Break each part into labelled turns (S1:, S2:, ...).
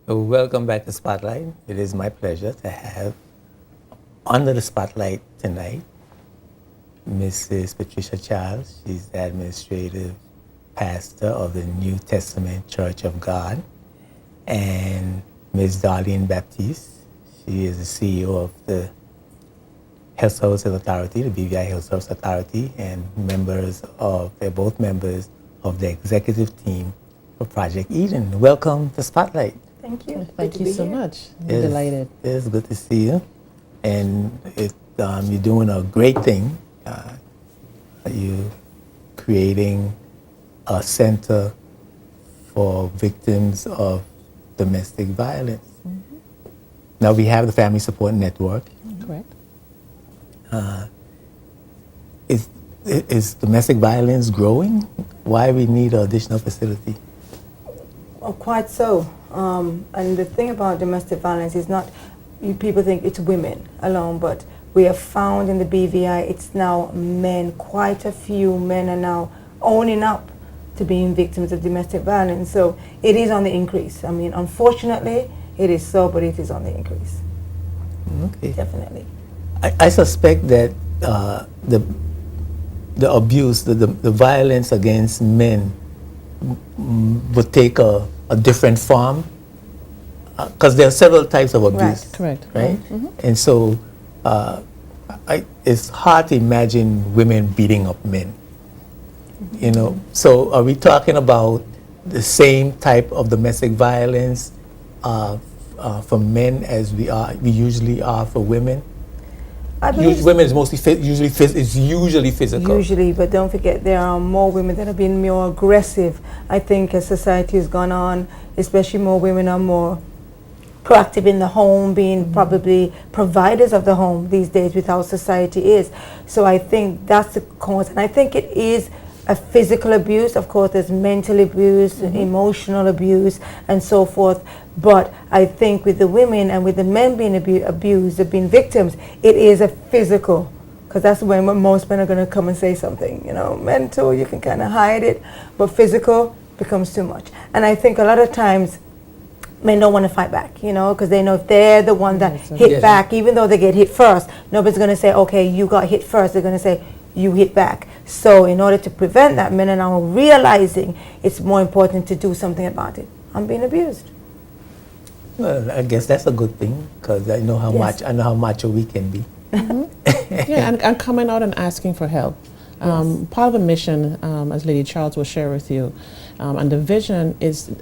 S1: Welcome back to Spotlight. It is my pleasure to have under the spotlight tonight Mrs. Patricia Childs. She's the administrative pastor of the New Testament Church of God. And Ms. Darlene Baptiste. She is the CEO of the Health Services Authority, the BVI Health Services Authority, and they're both members of the executive team for Project Eden. Welcome to Spotlight.
S2: Thank you.
S3: Thank you so much. I'm
S1: It's-
S3: delighted.
S1: It's good to see you. And you're doing a great thing. You're creating a center for victims of domestic violence. Now we have the Family Support Network.
S3: Correct.
S1: Is domestic violence growing? Why we need an additional facility?
S2: Oh, quite so. And the thing about domestic violence is not, people think it's women alone, but we have found in the BVI it's now men. Quite a few men are now owning up to being victims of domestic violence. So it is on the increase. I mean, unfortunately, it is so, but it is on the increase.
S1: Okay.
S2: Definitely.
S1: I suspect that the abuse, the violence against men would take a different form because there are several types of abuse.
S3: Correct.
S1: Right? And so it's hard to imagine women beating up men. You know, so are we talking about the same type of domestic violence for men as we usually are for women?
S2: I believe
S1: Women is usually physical.
S2: Usually, but don't forget there are more women that are being more aggressive. I think as society has gone on, especially more women are more proactive in the home, being probably providers of the home these days with how society is. So I think that's the cause. And I think it is a physical abuse. Of course, there's mental abuse, emotional abuse, and so forth. But I think with the women and with the men being abused, being victims, it is a physical. Because that's when most men are going to come and say something. You know, mental, you can kind of hide it, but physical becomes too much. And I think a lot of times men don't want to fight back, you know, because they know if they're the one that hit
S1: Yes.
S2: back, even though they get hit first, nobody's going to say, okay, you got hit first. They're going to say, you hit back. So in order to prevent that, men are now realizing it's more important to do something about it. I'm being abused.
S1: Well, I guess that's a good thing because I know how
S2: Yes.
S1: macho we can be.
S3: Yeah, and coming out and asking for help. Part of the mission, as Lady Charles will share with you, and the vision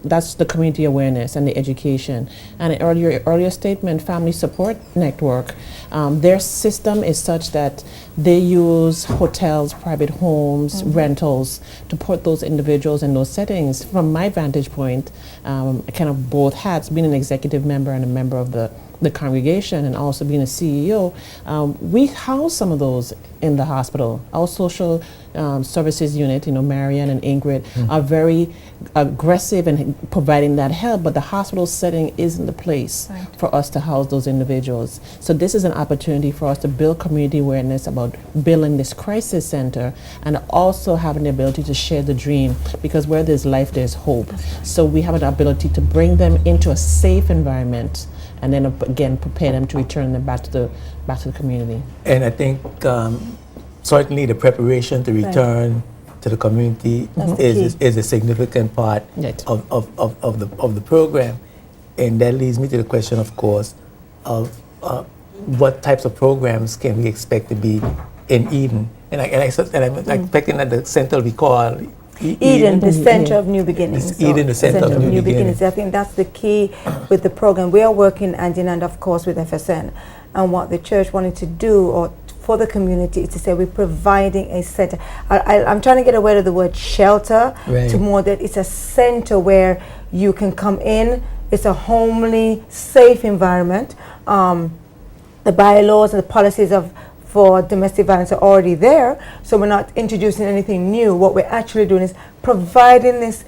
S3: that's the community awareness and the education. And in earlier statement, Family Support Network, their system is such that they use hotels, private homes, rentals to put those individuals in those settings. From my vantage point, kind of both hats, being an executive member and a member of the congregation and also being a CEO, we house some of those in the hospital. Our social services unit, Marianne and Ingrid, are very aggressive in providing that help, but the hospital setting isn't the place for us to house those individuals. So this is an opportunity for us to build community awareness about building this crisis center and also having the ability to share the dream, because where there's life, there's hope. So we have an ability to bring them into a safe environment and then again prepare them to return them back to the community.
S1: And I think certainly the preparation to return to the community is a significant part
S3: Right.
S1: of the program. And that leads me to the question, of course, of what types of programs can we expect to be in Eden? And I'm expecting that the center will be called
S2: Eden, the center of new beginnings.
S1: It's Eden, the center of new beginnings.
S2: I think that's the key with the program. We are working hand in hand, of course, with FSN. And what the church wanted to do, or for the community, is to say we're providing a center. I'm trying to get away of the word shelter to more that it's a center where you can come in. It's a homely, safe environment. The bylaws and the policies for domestic violence are already there, so we're not introducing anything new. What we're actually doing is providing this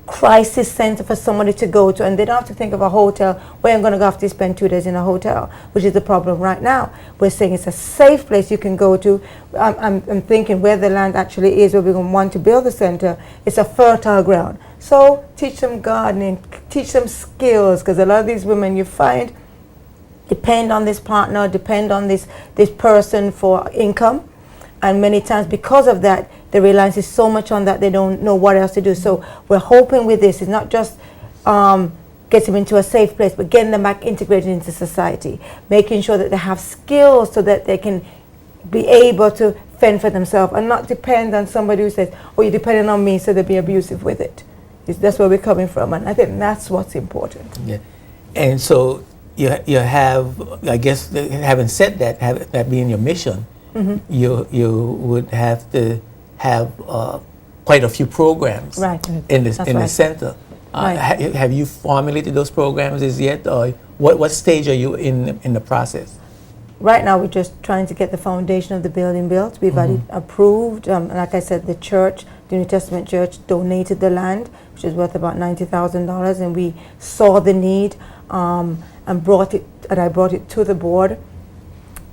S2: crisis center for somebody to go to, and they don't have to think of a hotel where I'm going to have to spend 2 days in a hotel, which is the problem right now. We're saying it's a safe place you can go to. I'm thinking where the land actually is, where we're going to want to build the center, it's a fertile ground. So teach them gardening, teach them skills, because a lot of these women you find depend on this partner, depend on this person for income, and many times because of that, the reliance is so much on that they don't know what else to do. So we're hoping with this, it's not just get them into a safe place, but getting them back integrated into society, making sure that they have skills so that they can be able to fend for themselves and not depend on somebody who says, oh, you're depending on me, so they'll be abusive with it. That's where we're coming from, and I think that's what's important.
S1: Yeah. And so you have, I guess, having said that, that being your mission, you would have to have quite a few programs in the center. Have you formulated those programs as yet, or what stage are you in the process?
S2: Right now, we're just trying to get the foundation of the building built. We've had it approved. Like I said, the church, the New Testament Church, donated the land, which is worth about $90,000, and we saw the need and I brought it to the board.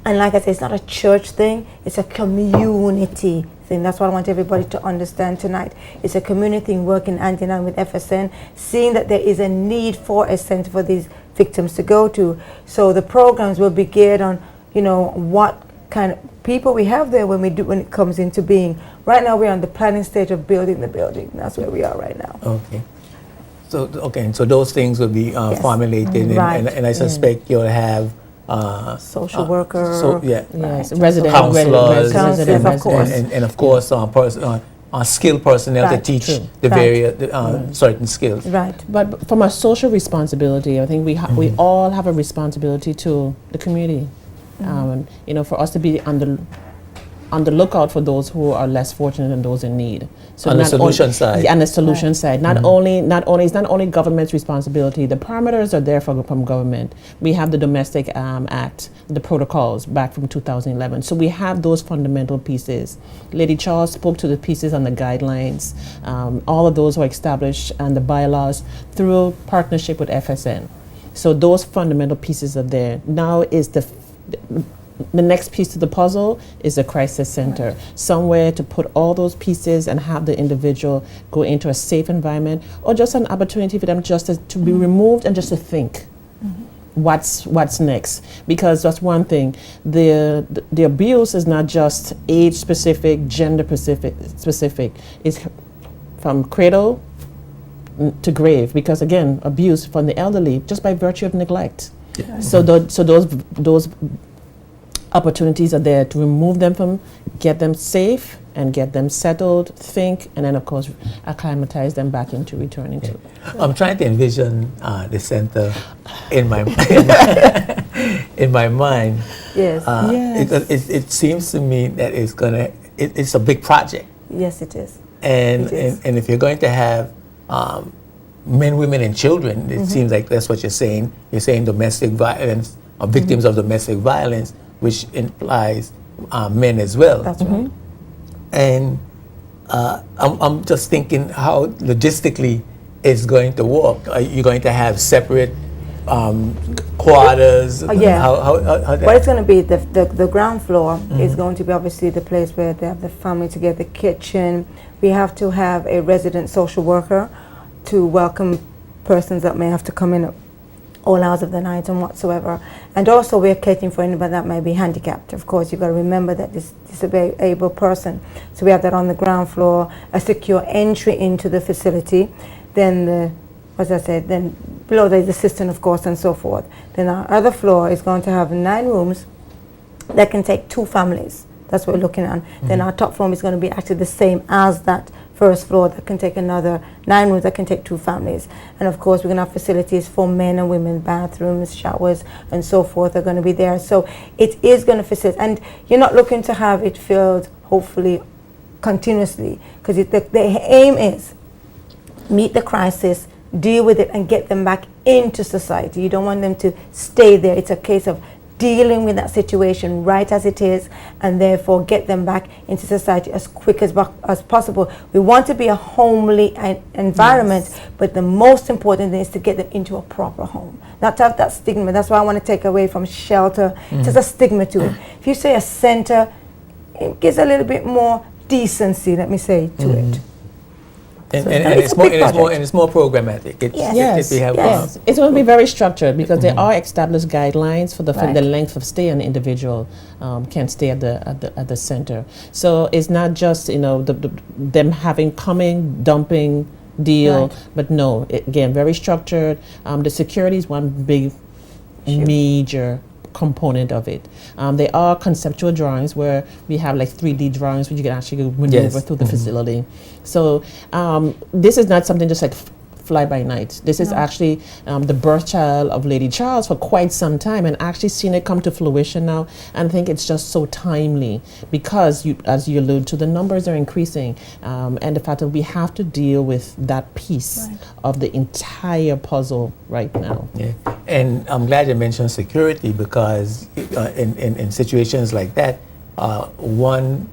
S2: And like I said, it's not a church thing, it's a community thing. That's what I want everybody to understand tonight. It's a community thing, working hand in hand with FSN, seeing that there is a need for a center for these victims to go to. So the programs will be geared on, what kind of people we have there when it comes into being. Right now we're on the planning stage of building the building. That's where we are right now.
S1: Okay. So those things will be formulated, and I suspect you'll have
S2: social worker,
S3: resident
S1: counselors,
S2: of course,
S1: and of course skilled personnel to teach the various certain skills.
S2: Right.
S3: But from a social responsibility, I think we all have a responsibility to the community. For us to be on the lookout for those who are less fortunate and those in need. So
S1: on the solution side.
S3: On the solution side. Not only it's not only government's responsibility. The parameters are there from government. We have the Domestic Act, the protocols back from 2011. So we have those fundamental pieces. Lady Charles spoke to the pieces on the guidelines. All of those were established and the bylaws through partnership with FSN. So those fundamental pieces are there. Now is the next piece to the puzzle is a crisis center, somewhere to put all those pieces and have the individual go into a safe environment, or just an opportunity for them just to be removed and just to think what's next. Because that's one thing, the abuse is not just age specific, gender specific. It's from cradle to grave, because again, abuse from the elderly just by virtue of neglect. Yeah. So those opportunities are there to remove them from, get them safe and get them settled, think, and then of course acclimatize them back into returning to.
S1: I'm trying to envision the center in my in my mind.
S2: Yes.
S1: It seems to me that it's a big project.
S2: Yes, it is.
S1: And if you're going to have men, women, and children, it seems like that's what you're saying. You're saying domestic violence, or victims of domestic violence, which implies men as well.
S2: That's right.
S1: And I'm just thinking how logistically it's going to work. Are you going to have separate quarters? How
S2: what it's going to be, the ground floor is going to be obviously the place where they have the family together, the kitchen. We have to have a resident social worker to welcome persons that may have to come in at all hours of the night and whatsoever. And also we're catering for anybody that may be handicapped. Of course, you've got to remember that this disabled person. So we have that on the ground floor, a secure entry into the facility. Then then below there's the cistern, of course, and so forth. Then our other floor is going to have 9 rooms that can take 2 families. That's what we're looking at. Then our top floor is going to be actually the same as that first floor that can take another 9 rooms that can take 2 families. And of course, we're going to have facilities for men and women, bathrooms, showers, and so forth are going to be there. So it is going to facilitate. And you're not looking to have it filled, hopefully, continuously, because the aim is meet the crisis, deal with it, and get them back into society. You don't want them to stay there. It's a case of dealing with that situation right as it is, and therefore get them back into society as quick as possible. We want to be a homely environment, but the most important thing is to get them into a proper home, not to have that stigma. That's why I want to take away from shelter. There's a stigma to it. If you say a center, it gives a little bit more decency, let me say, to it.
S1: And,
S2: So
S1: and
S2: it's a big project.
S1: it's more programmatic.
S2: Yes.
S1: We have,
S3: Yes, it's going to be very structured because there are established guidelines for the
S2: Right.
S3: the length of stay an individual can stay at the center. So it's not just them having coming, dumping deal,
S2: Right.
S3: but no, again, very structured. The security is one big
S2: Sure.
S3: major component of it. There are conceptual drawings where we have like 3D drawings where you can actually maneuver
S1: Yes.
S3: through the facility. So this is not something just like fly by night. This is
S2: No.
S3: actually the birth child of Lady Charles for quite some time, and actually seen it come to fruition now. And I think it's just so timely because, as you allude to, the numbers are increasing, and the fact that we have to deal with that piece
S2: Right.
S3: of the entire puzzle right now.
S1: Yeah, and I'm glad you mentioned security because in situations like that, one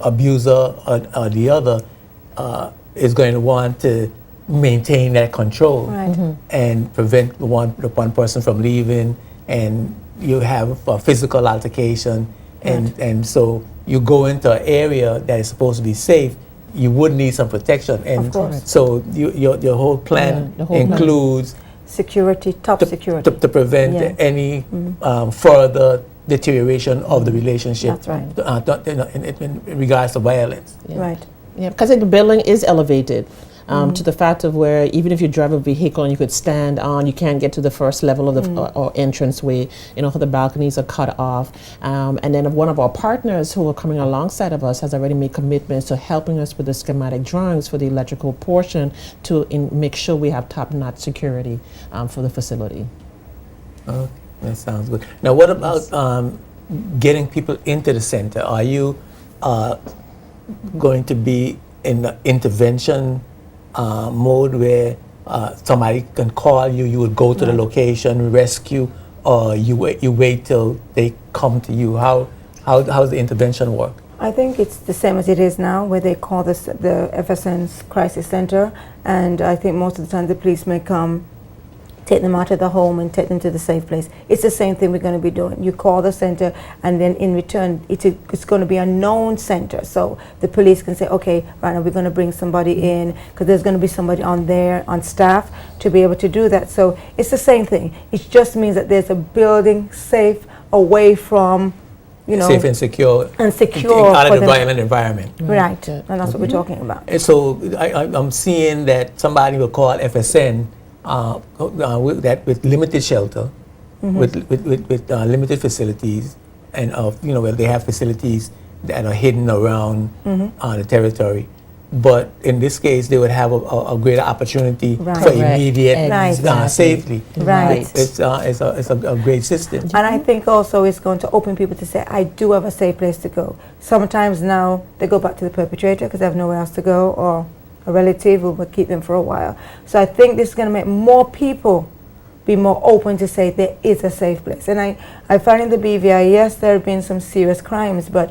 S1: abuser or the other is going to want to maintain that control
S2: Right.
S1: and prevent the one person from leaving, and you have a physical altercation, and so you go into an area that is supposed to be safe. You would need some protection, and
S2: Of course.
S1: so your whole plan
S3: Yeah, the whole plan.
S1: includes
S2: Security, top security.
S1: to prevent
S2: Yeah.
S1: any further deterioration of the relationship.
S2: That's right.
S1: In regards to violence.
S3: Yeah.
S2: Right.
S3: Yeah, because the building is elevated to the fact of where even if you drive a vehicle and you could stand on, you can't get to the first level of the or entrance way. The balconies are cut off. And then one of our partners who are coming alongside of us has already made commitments to helping us with the schematic drawings for the electrical portion to make sure we have top-notch security for the facility.
S1: Okay, that sounds good. Now, what about getting people into the center? Are you going to be in the intervention mode where somebody can call you, you would go to the location, rescue, or you wait till they come to you? How's the intervention work?
S2: I think it's the same as it is now, where they call this the FSN's crisis center, and I think most of the time the police may come, take them out of the home and take them to the safe place. It's the same thing we're going to be doing. You call the center, and then in return, it's going to be a known center. So the police can say, okay, right now we're going to bring somebody in, because there's going to be somebody on staff to be able to do that. So it's the same thing. It just means that there's a building safe away from,
S1: Safe and secure.
S2: and secure
S1: Out
S2: for
S1: of the
S2: them.
S1: violent environment.
S2: Right,
S3: Yeah.
S2: and that's what we're talking about.
S1: And so I'm seeing that somebody will call FSN with limited shelter, with limited facilities, and where they have facilities that are hidden around the territory. But in this case, they would have a greater opportunity
S2: Right.
S1: for
S3: Correct.
S1: immediate
S2: Right.
S1: safety.
S2: Right.
S1: It's a great system.
S2: And I think also it's going to open people to say, I do have a safe place to go. Sometimes now they go back to the perpetrator because they have nowhere else to go, or a relative who will keep them for a while. So I think this is going to make more people be more open to say there is a safe place. And I find in the BVI, yes, there have been some serious crimes, but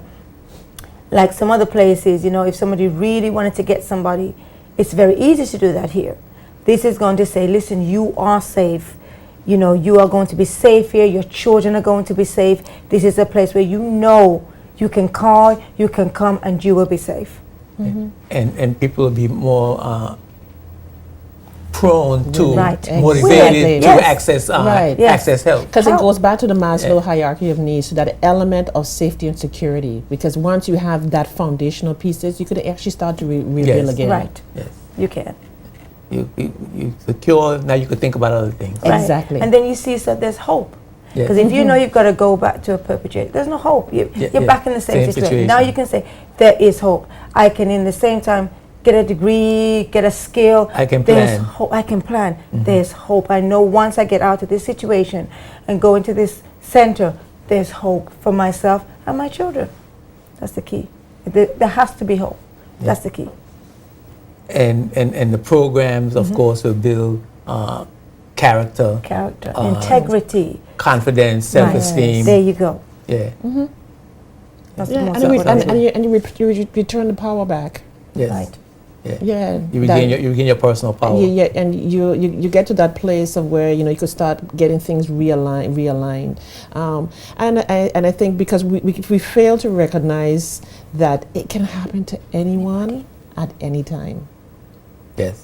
S2: like some other places, if somebody really wanted to get somebody, it's very easy to do that here. This is going to say, listen, you are safe. You are going to be safe here. Your children are going to be safe. This is a place where you can call, you can come, and you will be safe.
S1: And people will be more prone to,
S2: Right.
S1: motivated to
S3: Yes.
S1: access
S3: Right.
S2: Yes.
S1: access help.
S3: Because it
S2: Help.
S3: goes back to the Maslow hierarchy of needs, to that element of safety and security. Because once you have that foundational pieces, you could actually start to rebuild
S1: Yes.
S3: again.
S2: Right.
S1: Yes.
S2: You can.
S1: You secure, now you could think about other things.
S3: Right. Exactly.
S2: And then you see that there's hope.
S1: Yeah.
S2: Because if you know you've got to go back to a perpetrator, there's no hope. You're
S1: yeah.
S2: back in the same,
S1: Same
S2: situation.
S1: situation.
S2: Now you can say, there is hope. I can, in the same time, get a degree, get a skill.
S1: I can
S2: There's
S1: plan.
S2: I can plan. There's hope. I know once I get out of this situation and go into this center, there's hope for myself and my children. That's the key. There has to be hope. That's the key.
S1: And the programs, of course, will build character,
S2: integrity,
S1: confidence, self-esteem.
S2: There you go.
S1: Yeah.
S2: That's
S3: Yeah,
S2: the most
S3: and
S2: important thing.
S3: you return the power back.
S1: Yes.
S2: Right.
S1: Yeah.
S3: Yeah,
S1: You regain your personal power.
S3: yeah, and you get to that place of where you could start getting things realigned, and I think because we fail to recognize that it can happen to anyone at any time.
S1: Yes.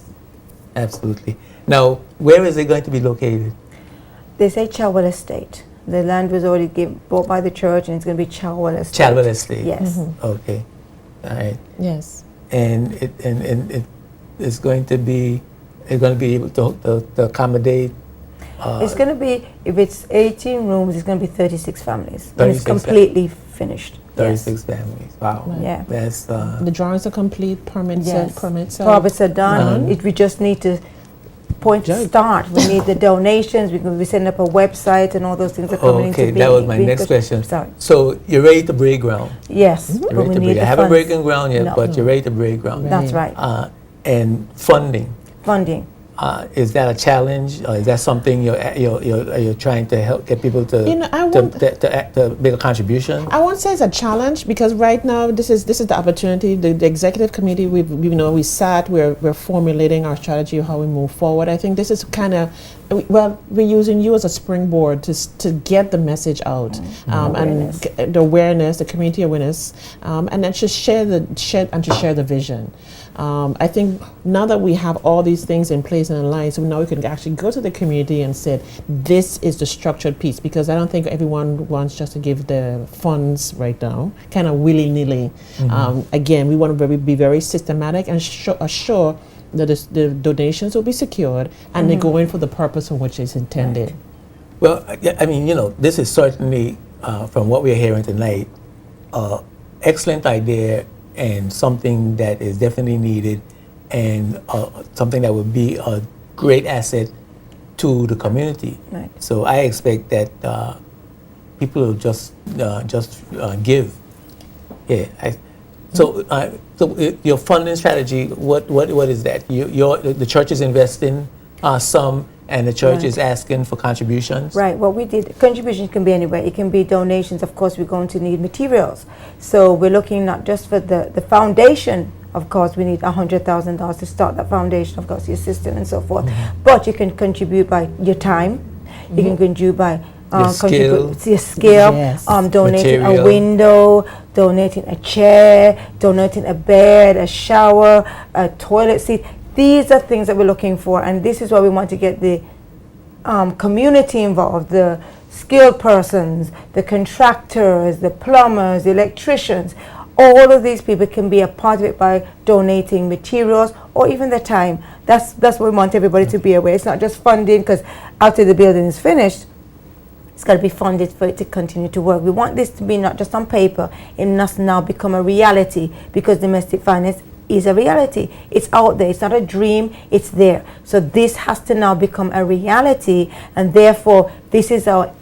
S1: Absolutely. Now, where is it going to be located?
S2: They say Chadwell Estate. The land was already bought by the church, and it's going to be Chadwell Estate.
S1: Chadwell Estate.
S2: Yes.
S1: Okay. All right.
S3: Yes.
S1: And it is going to be able to accommodate.
S2: It's going to be, if it's 18 rooms, it's going to be 36 families. And
S1: 36
S2: it's completely finished.
S1: 36 families. Wow.
S3: Right.
S2: Yeah.
S1: That's
S3: The drawings are complete. Permits
S2: Permits are done. We just need to start. We need the donations. We're going to be setting up a website, and all those things are coming into being.
S1: Okay, that was my next question.
S2: Sorry.
S1: So you're ready to break ground.
S2: Yes.
S1: You're
S2: But
S1: ready
S2: we
S1: to
S2: need
S1: break.
S2: the
S1: I haven't
S2: funds.
S1: broken ground yet,
S2: No.
S1: but you're ready to break ground.
S2: That's right.
S1: And funding.
S2: Funding.
S1: Is that a challenge? Or is that something you're trying to help get people to to make a contribution?
S3: I won't say it's a challenge because right now this is the opportunity. The executive committee we sat. We're formulating our strategy of how we move forward. I think this is kind of we're using you as a springboard to get the message out and the awareness, the community awareness, and then just share the vision. I think now that we have all these things in place and aligned, so now we can actually go to the community and say, this is the structured piece, because I don't think everyone wants just to give the funds right now, kind of willy-nilly. Again, we want to be very systematic and assure that the donations will be secured and they go in for the purpose for which it's intended.
S2: Right.
S1: Well, I mean, this is certainly, from what we're hearing tonight, excellent idea and something that is definitely needed, and something that would be a great asset to the community.
S2: Right.
S1: So I expect that people will just give. Yeah. So your funding strategy, what is that? The church is investing some, and the church is asking for contributions.
S2: Right. What we did, contributions can be anywhere. It can be donations. Of course, we're going to need materials. So we're looking not just for the foundation. Of course, we need $100,000 to start that foundation. Of course, your system and so forth. But you can contribute by your time. You can contribute by your skill,
S3: Yes.
S2: donating
S1: Material.
S2: a window, donating a chair, donating a bed, a shower, a toilet seat. These are things that we're looking for, and this is why we want to get the community involved, the skilled persons, the contractors, the plumbers, the electricians. All of these people can be a part of it by donating materials or even their time. That's what we want everybody to be aware. It's not just funding, because after the building is finished, it's got to be funded for it to continue to work. We want this to be not just on paper. It must now become a reality, because domestic finance is a reality. It's out there. It's not a dream. It's there. So this has to now become a reality, and therefore this is how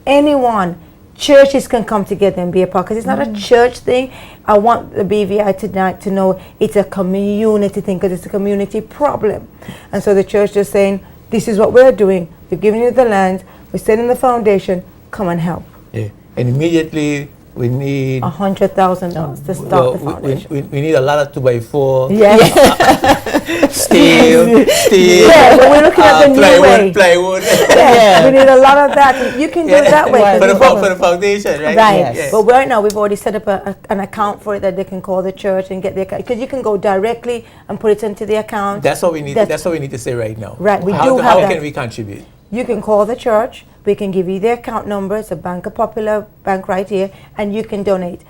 S2: churches can come together and be a part, because it's not a church thing. I want the BVI tonight to know it's a community thing, because it's a community problem. And so the church is saying, this is what we're doing. We're giving you the land. We're setting the foundation. Come and help.
S1: Yeah. And immediately we need
S2: $100,000 to start the foundation.
S1: we need a lot of 2x4.
S2: Yes.
S1: steel.
S2: Yeah, but we're looking at the new way.
S1: Plywood.
S2: Yeah, we need a lot of that. You can do it that way.
S1: For
S2: because
S1: the foundation, right?
S2: Right.
S3: Yes.
S2: But right now we've already set up an account for it that they can call the church and get the account, because you can go directly and put it into the account.
S1: That's what we need. That's what we need to say right now.
S2: Right, we
S1: how
S2: do have
S1: how
S2: that.
S1: can we contribute?
S2: You can call the church. We can give you the account number. It's a Bank of Popular Bank right here, and you can donate.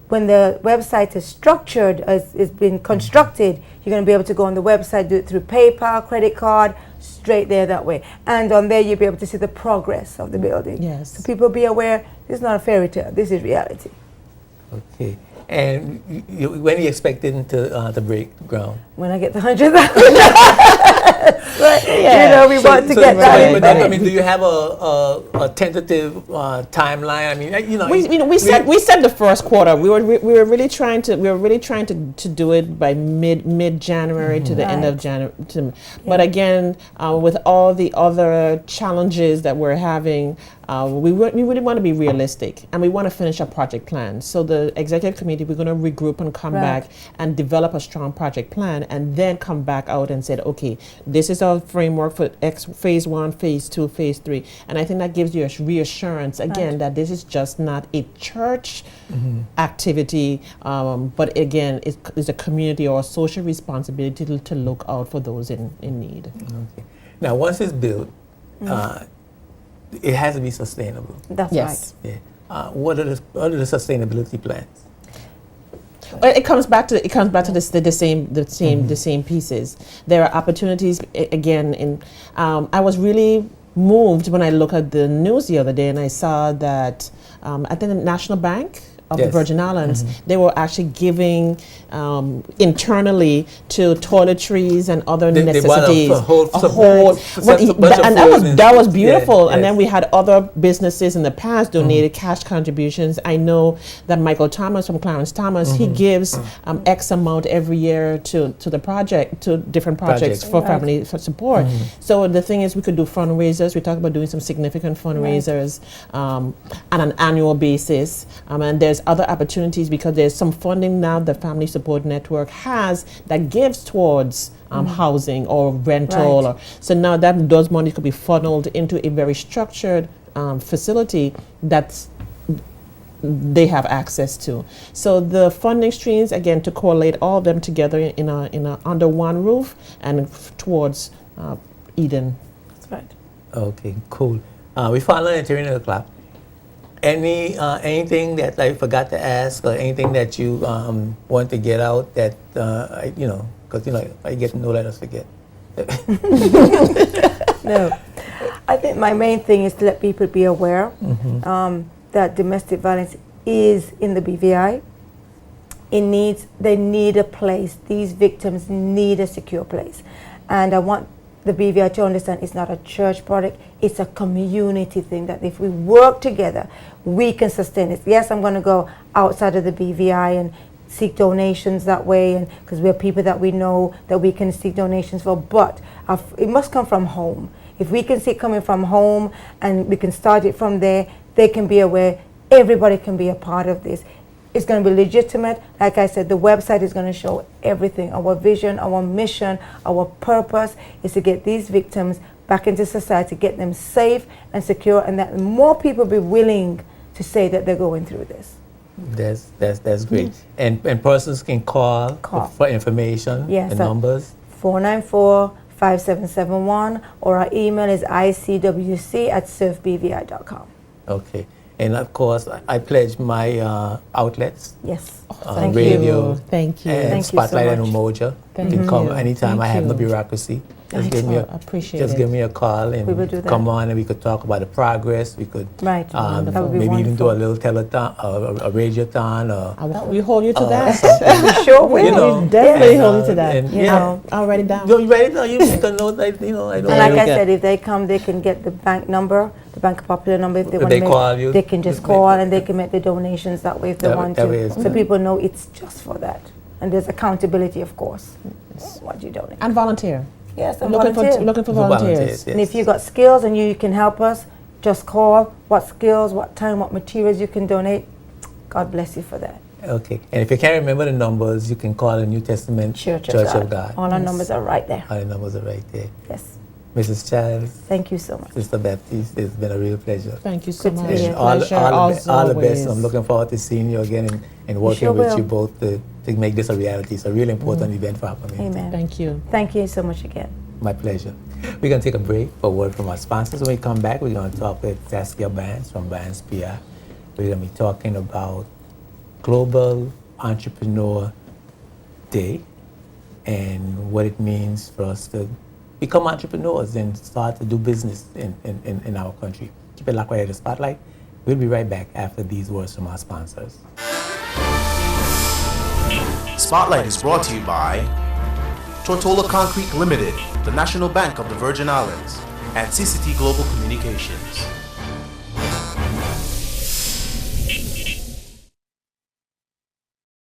S2: When the website is structured, it's been constructed, you're going to be able to go on the website, do it through PayPal, credit card, straight there that way. And on there, you'll be able to see the progress of the building.
S3: Yes.
S2: So people be aware, this is not a fairy tale. This is reality.
S1: Okay. And when are you expecting to break ground?
S2: When I get the $100,000. You know, we want to get that in.
S1: I mean, do you have a tentative timeline? I mean, you know,
S3: we said the first quarter. We were really trying to do it by mid January to the end of January. But again, with all the other challenges that we're having, we really want to be realistic, and we want to finish our project plan. So the executive committee, we're going to regroup and come back and develop a strong project plan, and then come back out and say, okay, this is our framework for phase 1, phase 2, phase 3. And I think that gives you a reassurance, again, that this is just not a church activity, but again, it's a community or a social responsibility to look out for those in need.
S1: Okay. Now, once it's built, it has to be sustainable.
S2: That's
S3: Yes.
S2: right.
S1: Yeah. What are the sustainability plans?
S3: Well, it comes back to the same pieces. There are opportunities again. I was really moved when I looked at the news the other day and I saw that I think the National Bank of the Virgin Islands, they were actually giving internally to toiletries and other necessities. That was beautiful. And then we had other businesses in the past donated cash contributions. I know that Michael Thomas from Clarence Thomas, he gives X amount every year to the project, to different projects for family for support. So the thing is, we could do fundraisers. We talked about doing some significant fundraisers on an annual basis. And there's other opportunities because there's some funding now the Family Support Network has that gives towards housing or rental. So now those money could be funneled into a very structured facility that's they have access to. So the funding streams, again, to correlate all of them together in a under one roof and towards Eden.
S2: That's right.
S1: Okay, cool. We finally entering the clock. Anything that I forgot to ask, or anything that you want to get out that because I get no let us forget.
S2: No, I think my main thing is to let people be aware that domestic violence is in the BVI. They need a place. These victims need a secure place, and I want the BVI to understand it's not a church project, it's a community thing, that if we work together, we can sustain it. Yes, I'm going to go outside of the BVI and seek donations that way, and because we're people that we know that we can seek donations for, but it must come from home. If we can see it coming from home and we can start it from there, they can be aware, everybody can be a part of this. It's going to be legitimate. Like I said, the website is going to show everything. Our vision, our mission, our purpose is to get these victims back into society, get them safe and secure, and that more people be willing to say that they're going through this.
S1: That's great. And persons can call. For information and numbers. 494-5771, or our email is icwc@surfbvi.com. Okay. And of course, I pledge my outlets.
S2: Yes.
S3: Thank
S1: radio,
S3: you. Thank you.
S1: And
S2: Thank you
S1: Spotlight
S2: so
S1: and
S2: much.
S1: Umoja.
S3: Thank
S1: You can come
S3: you.
S1: anytime.
S3: Thank
S1: I have no
S3: you.
S1: bureaucracy. Just
S3: Appreciate
S1: just
S3: it.
S1: give me a call and
S2: We will do that.
S1: come on, and we could talk about the progress. We could
S2: Right. That would be
S1: maybe even do a
S2: wonderful.
S1: little telethon, a radiothon, or
S3: We hold you to that.
S2: We sure will.
S1: You know,
S3: We definitely
S1: and,
S3: hold you to that.
S1: and,
S3: I'll write it down.
S1: You write it down. You make a note. I don't.
S2: And like
S3: Very
S2: I
S3: good.
S2: said, if they come, they can get the bank number, the Bank Popular number. If they
S1: If
S2: want
S1: they
S2: to
S1: call you,
S2: they can just
S1: just
S2: call
S1: make-
S2: and they can make the donations that way if they
S1: That-
S2: want
S1: that
S2: to.
S1: way it's
S2: So
S1: done.
S2: people know it's just for that. And there's accountability, of course, what you donate.
S3: And volunteer.
S2: Yes, and
S3: Looking
S2: volunteer.
S3: for
S1: For
S3: volunteers.
S2: And if you got skills and you can help us, just call. What skills, what time, what materials you can donate. God bless you for that.
S1: Okay. And if you can't remember the numbers, you can call the New Testament
S2: Church
S1: of God.
S2: All our numbers are right there.
S1: All the numbers are right there.
S2: Yes.
S1: Mrs. Childs,
S2: Thank you so much.
S1: Sister Baptiste, it's been a real pleasure.
S3: Thank you so
S2: Good to
S3: much.
S2: be
S1: And
S2: here.
S1: all the best.
S3: Always.
S1: I'm looking forward to seeing you again and working
S2: sure
S1: with
S2: will.
S1: you both to make this a reality. It's a really important event for our community.
S2: Amen.
S3: Thank you.
S2: Thank you so much again.
S1: My pleasure. We're going to take a break for a word from our sponsors. When we come back, we're going to talk with Saskia Barnes from Barnes PR. We're going to be talking about Global Entrepreneur Day and what it means for us to become entrepreneurs and start to do business in our country. Keep it locked right at the Spotlight. We'll be right back after these words from our sponsors.
S4: Spotlight is brought to you by Tortola Concrete Limited, the National Bank of the Virgin Islands, and CCT Global Communications.